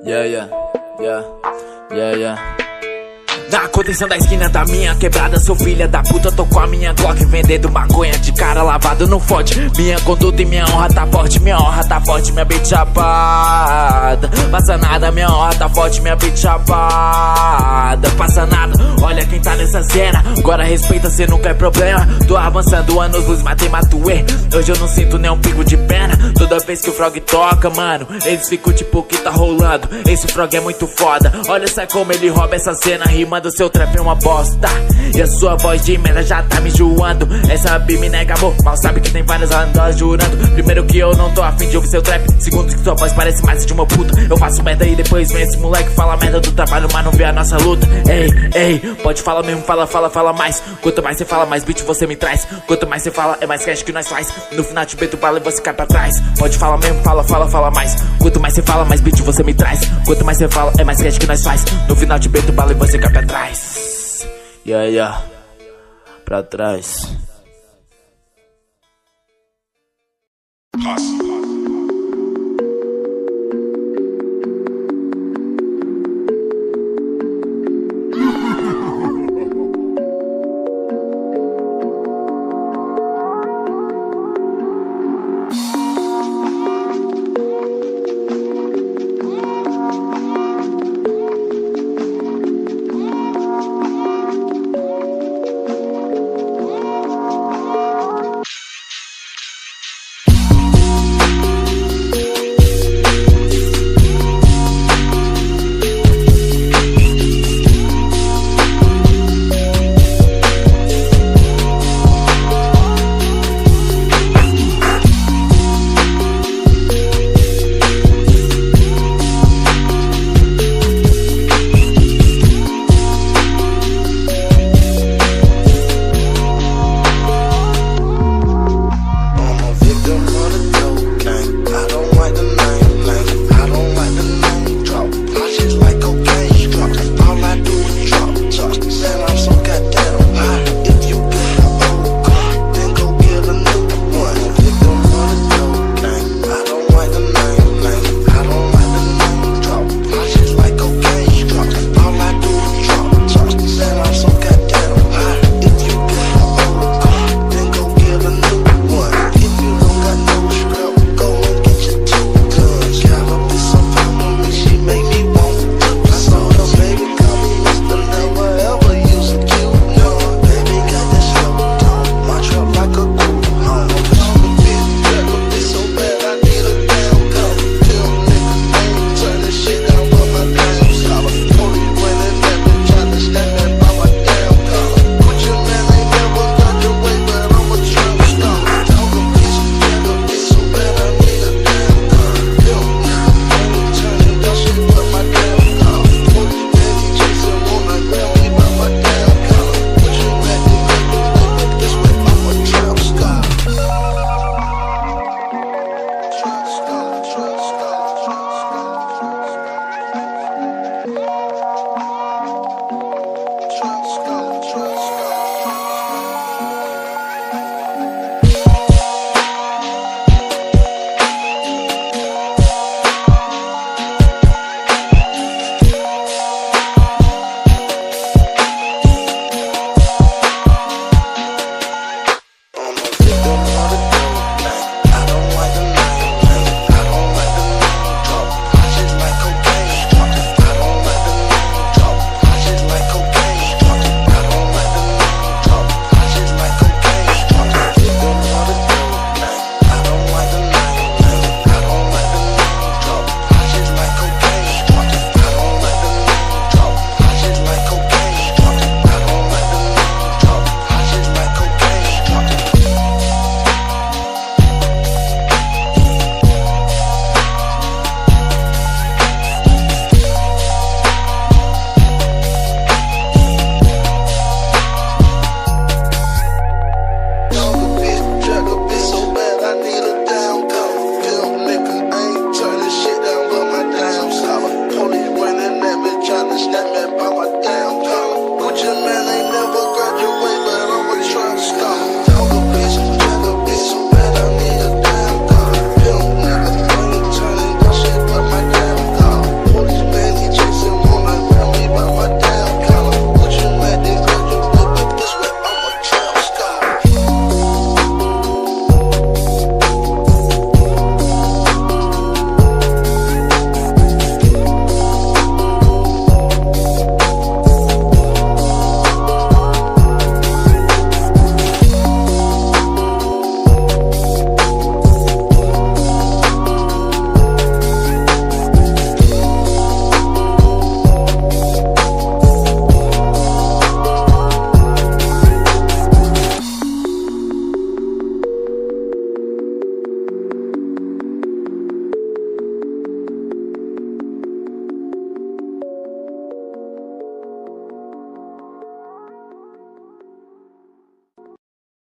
Yeah. Na contenção da esquina da minha quebrada, seu filho da puta, tô com a minha Glock vendendo maconha de cara lavado, não fode. Minha conduta e minha honra tá forte, minha honra tá forte, minha bitch chapada. Passa nada, minha honra tá forte, minha bitch chapada. Passa nada, olha quem tá nessa cena. Agora respeita, cê nunca é problema. Tô avançando anos luz, matei, matuê. Hoje eu não sinto nem um pingo de pena. Toda vez que o Frog toca, mano, eles ficam tipo, o que tá rolando? Esse Frog é muito foda. Olha só como ele rouba essa cena, rimando, seu trap é uma bosta. E a sua voz de merda já tá me enjoando. Essa bi me nega amor, mal sabe que tem várias andas jurando. Primeiro que eu não tô afim de ouvir seu trap. Segundo que sua voz parece mais de uma puta. Eu faço merda e depois vem esse moleque fala merda do trabalho, mas não vê a nossa luta. Ei, pode falar mesmo, fala mais. Quanto mais cê fala, mais beat você me traz. Quanto mais cê fala, é mais cash que nós faz. No final te beto bala e você cai pra trás. Pode falar mesmo, fala mais. Quanto mais cê fala, mais beat você me traz. Quanto mais cê fala, é mais cash que nós faz. No final te beto bala e você cai pra trás. Yeah, pra trás.